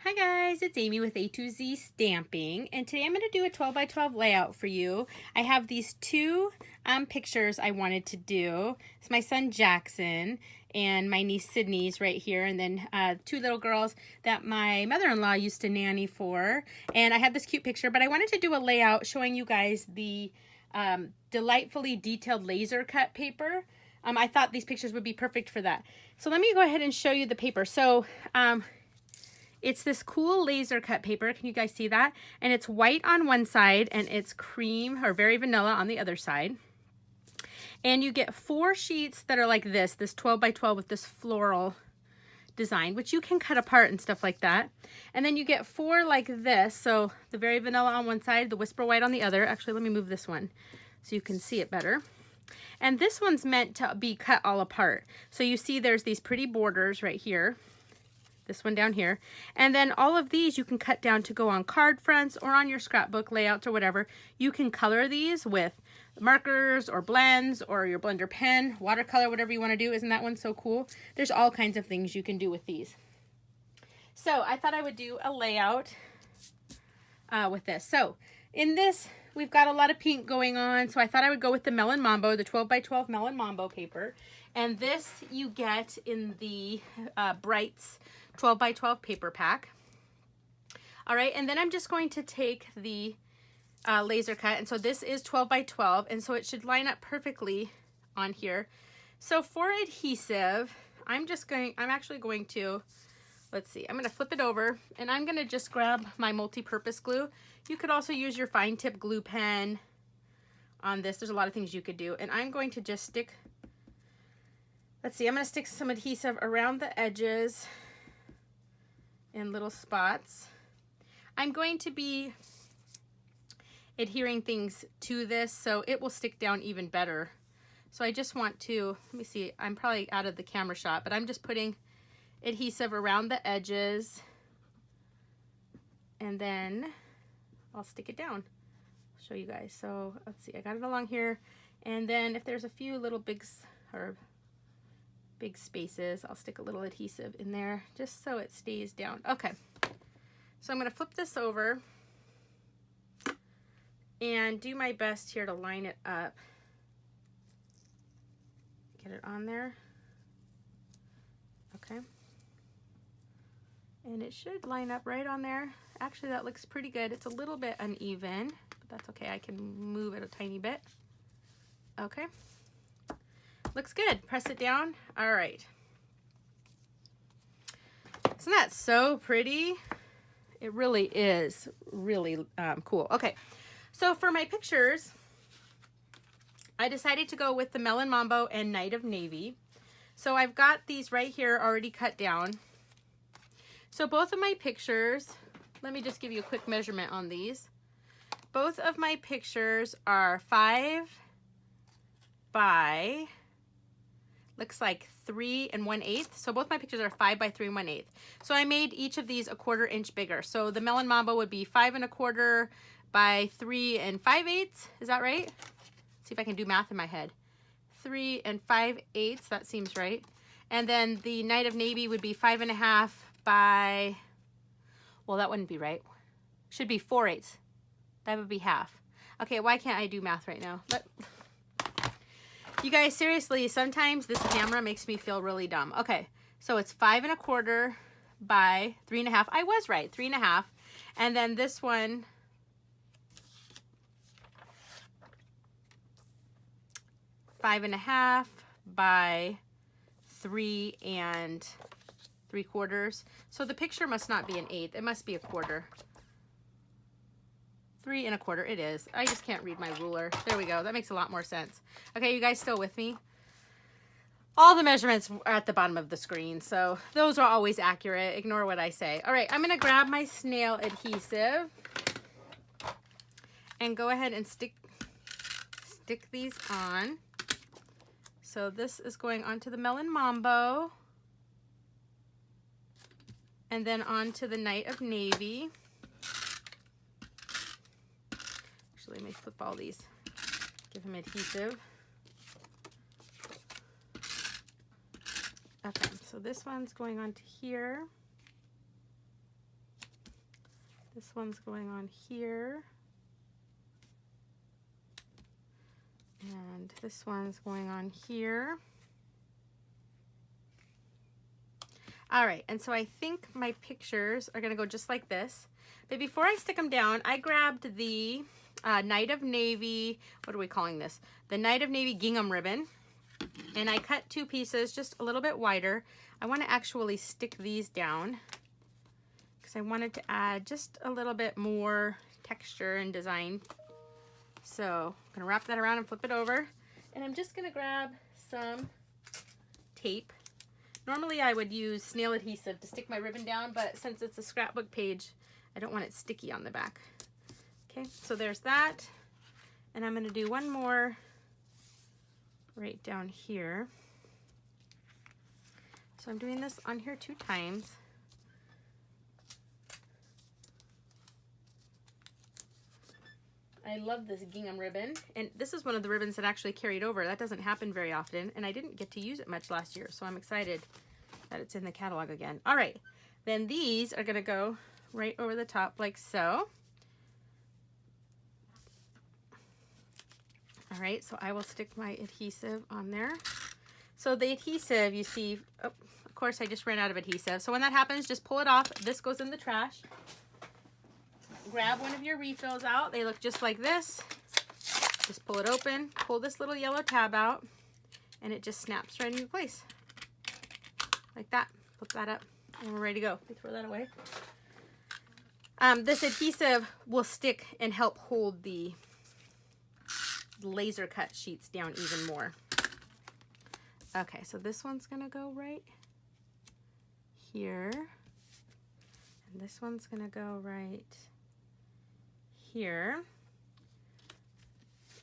Hi guys, it's Amy with A to Z Stamping, and today I'm going to do a 12 by 12 layout for you. I have these two pictures I wanted to do. It's my son Jackson and my niece Sydney's right here, and then two little girls that my mother-in-law used to nanny for. And I had this cute picture, but I wanted to do a layout showing you guys the delightfully detailed laser cut paper. I thought these pictures would be perfect for that. So let me go ahead and show you the paper. So it's this cool laser cut paper. Can you guys see that? And it's white on one side and it's cream or very vanilla on the other side. And you get 4 sheets that are like this 12 by 12 with this floral design, which you can cut apart and stuff like that. And then you get 4 like this. So the very vanilla on one side, the whisper white on the other. Actually, let me move this one so you can see it better. And this one's meant to be cut all apart. So you see there's these pretty borders right here. This one down here, and then all of these you can cut down to go on card fronts or on your scrapbook layouts or whatever. You can color these with markers or blends or your blender pen, watercolor, whatever you want to do. Isn't that one so cool? There's all kinds of things you can do with these. So I thought I would do a layout with this. So in this, we've got a lot of pink going on, so I thought I would go with the Melon Mambo, the 12 by 12 Melon Mambo paper. And this you get in the Brights 12 by 12 paper pack. All right, and then I'm just going to take the laser cut, and so this is 12 by 12, and so it should line up perfectly on here. So for adhesive, I'm actually going to, let's see, I'm going to flip it over, and I'm going to just grab my multi-purpose glue. You could also use your fine tip glue pen on this. There's a lot of things you could do, and I'm going to just stick, let's see, I'm going to stick some adhesive around the edges in little spots. I'm going to be adhering things to this so it will stick down even better. So I just want to, let me see, I'm probably out of the camera shot, but I'm just putting adhesive around the edges, and then I'll stick it down. I'll show you guys. So let's see, I got it along here, and then if there's a few little big spaces, I'll stick a little adhesive in there just so it stays down. Okay, so I'm going to flip this over and do my best here to line it up. Get it on there. Okay. And it should line up right on there. Actually, that looks pretty good. It's a little bit uneven, but that's okay. I can move it a tiny bit. Okay. Looks good. Press it down. All right. Isn't that so pretty? It really is really cool. Okay. So for my pictures, I decided to go with the Melon Mambo and Night of Navy. So I've got these right here already cut down. So both of my pictures, let me just give you a quick measurement on these. Both of my pictures are 5 by, looks like 3 1/8. So both my pictures are 5 by 3 1/8. So I made each of these a 1/4 inch bigger. So the Melon Mambo would be 5 1/4 by 3 5/8. Is that right? Let's see if I can do math in my head. 3 5/8. That seems right. And then the Night of Navy would be 5 1/2 by, well, that wouldn't be right. Should be 4/8. That would be half. Okay, why can't I do math right now? You guys, seriously, sometimes this camera makes me feel really dumb. Okay, so it's 5 1/4 by 3 1/2. I was right, 3 1/2. And then this one, five 1/2 by 3 3/4. So the picture must not be an 1/8. It must be a 1/4. 3 1/4. It is. I just can't read my ruler. There we go. That makes a lot more sense. Okay, you guys still with me? All the measurements are at the bottom of the screen, so those are always accurate. Ignore what I say. All right, I'm going to grab my snail adhesive and go ahead and stick these on. So this is going onto the Melon Mambo, and then onto the Night of Navy. Actually, let me flip all these. Give them adhesive. Okay, so this one's going on to here. This one's going on here. And this one's going on here. All right, and so I think my pictures are gonna go just like this. But before I stick them down, I grabbed the Night of Navy, what are we calling this? The Night of Navy gingham ribbon. And I cut 2 pieces just a little bit wider. I wanna actually stick these down because I wanted to add just a little bit more texture and design. So I'm gonna wrap that around and flip it over. And I'm just gonna grab some tape. Normally I would use snail adhesive to stick my ribbon down, but since it's a scrapbook page, I don't want it sticky on the back. Okay, so there's that. And I'm gonna do one more right down here. So I'm doing this on here 2 times. I love this gingham ribbon, and this is one of the ribbons that actually carried over. That doesn't happen very often, and I didn't get to use it much last year, so I'm excited that it's in the catalog again. All right, then these are gonna go right over the top like so. All right, so I will stick my adhesive on there. So the adhesive, you see, oh, of course I just ran out of adhesive. So when that happens, just pull it off. This goes in the trash. Grab one of your refills out. They look just like this. Just pull it open, pull this little yellow tab out, and it just snaps right into place. Like that. Flip that up, and we're ready to go. We throw that away. This adhesive will stick and help hold the laser cut sheets down even more. Okay, so this one's gonna go right here. And this one's gonna go right here.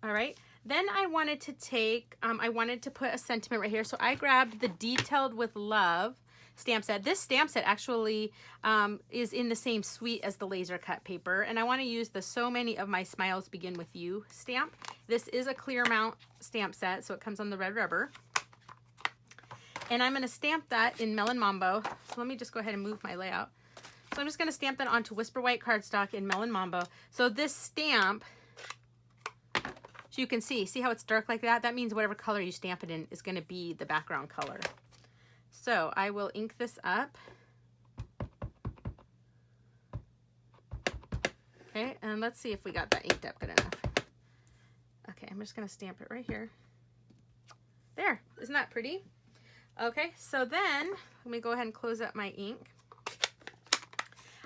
All right, then I wanted to take, I wanted to put a sentiment right here. So I grabbed the Detailed with Love stamp set. This stamp set actually is in the same suite as the laser cut paper. And I want to use the So Many of My Smiles Begin With You stamp. This is a clear mount stamp set, so it comes on the red rubber. And I'm going to stamp that in Melon Mambo. So let me just go ahead and move my layout. So I'm just going to stamp that onto Whisper White cardstock in Melon Mambo. So this stamp, so you can see how it's dark like that? That means whatever color you stamp it in is going to be the background color. So I will ink this up. Okay, and let's see if we got that inked up good enough. Okay, I'm just going to stamp it right here. There, isn't that pretty? Okay, so then let me go ahead and close up my ink.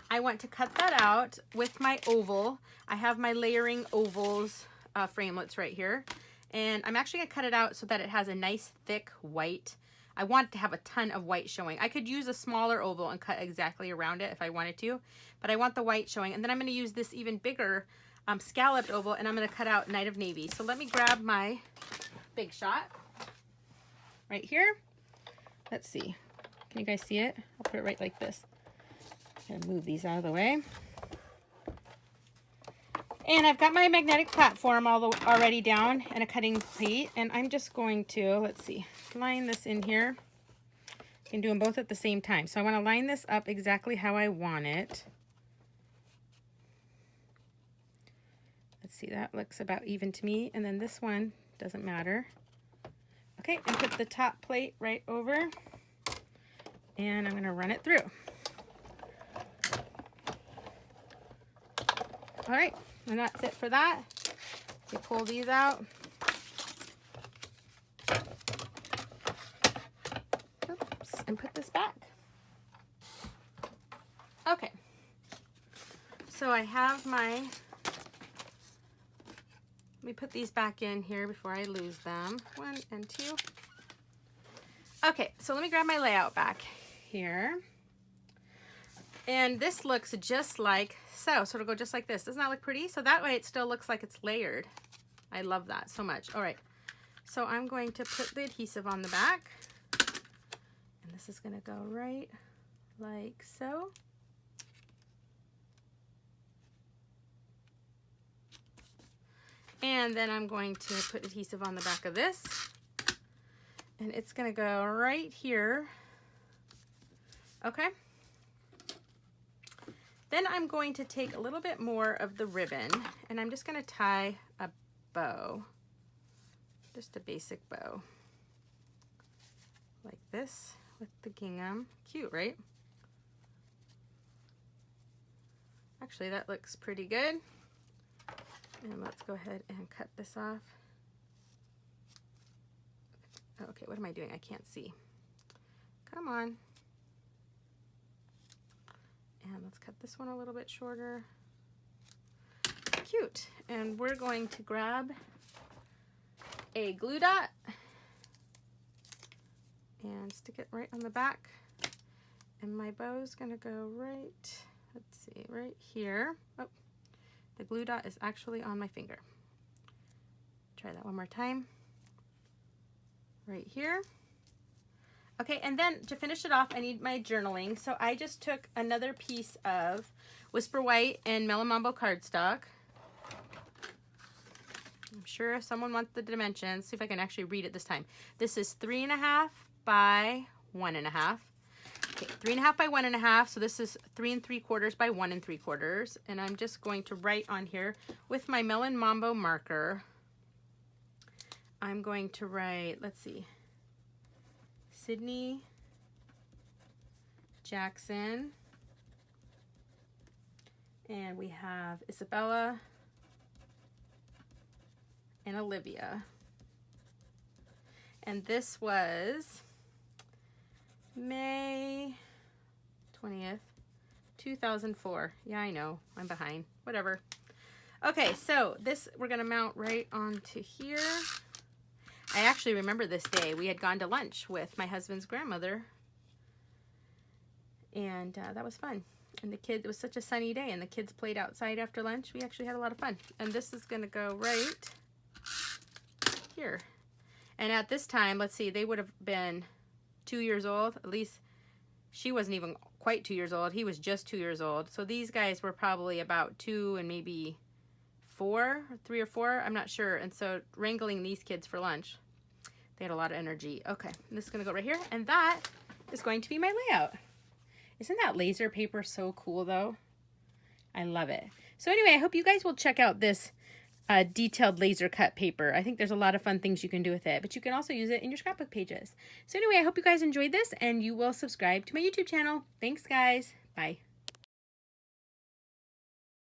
I want to cut that out with my oval. I have my layering ovals framelits right here. And I'm actually going to cut it out so that it has a nice thick white. I want to have a ton of white showing. I could use a smaller oval and cut exactly around it if I wanted to, but I want the white showing. And then I'm going to use this even bigger scalloped oval, and I'm going to cut out Night of Navy. So let me grab my Big Shot right here. Let's see. Can you guys see it? I'll put it right like this. I'm going to move these out of the way. And I've got my magnetic platform already down and a cutting plate. And I'm just going to, let's see, line this in here. I can do them both at the same time. So I want to line this up exactly how I want it. Let's see, that looks about even to me. And then this one doesn't matter. Okay, and put the top plate right over. And I'm going to run it through. All right, and that's it for that. You pull these out. Oops, and put this back. Okay, so I have my, let me put these back in here before I lose them. 1 and 2. Okay, so let me grab my layout back here. And this looks just like so. So it'll go just like this. Doesn't that look pretty? So that way it still looks like it's layered. I love that so much. All right. So I'm going to put the adhesive on the back. And this is going to go right like so. And then I'm going to put adhesive on the back of this. And it's going to go right here. Okay. Then I'm going to take a little bit more of the ribbon and I'm just going to tie a bow, just a basic bow like this with the gingham. Cute, right? Actually, that looks pretty good. And let's go ahead and cut this off. Okay, what am I doing? I can't see. Come on. And let's cut this one a little bit shorter. Cute. And we're going to grab a glue dot and stick it right on the back. And my bow's gonna go right, let's see, right here. Oh, the glue dot is actually on my finger. Try that one more time. Right here. Okay, and then to finish it off, I need my journaling. So I just took another piece of Whisper White and Melon Mambo cardstock. I'm sure someone wants the dimensions. See if I can actually read it this time. This is 3.5 by 1.5. Okay, 3.5 by 1.5. So this is 3 3/4 by 1 3/4. And I'm just going to write on here with my Melon Mambo marker. I'm going to write, let's see, Sydney, Jackson, and we have Isabella and Olivia. And this was May 20th, 2004. Yeah, I know, I'm behind, whatever. Okay, so this we're gonna mount right onto here. I actually remember this day. We had gone to lunch with my husband's grandmother, and that was fun. And the kids, it was such a sunny day, and the kids played outside after lunch. We actually had a lot of fun. And this is gonna go right here. And at this time, let's see, they would have been 2 years old. At least she wasn't even quite 2 years old. He was just 2 years old. So these guys were probably about 2 and maybe 4, 3 or 4, I'm not sure. And so wrangling these kids for lunch, they had a lot of energy. Okay, and this is gonna go right here, and that is going to be my layout. Isn't that laser paper so cool though? I love it. So anyway, I hope you guys will check out this detailed laser cut paper. I think there's a lot of fun things you can do with it, but you can also use it in your scrapbook pages. So anyway, I hope you guys enjoyed this and you will subscribe to my YouTube channel. Thanks guys, bye.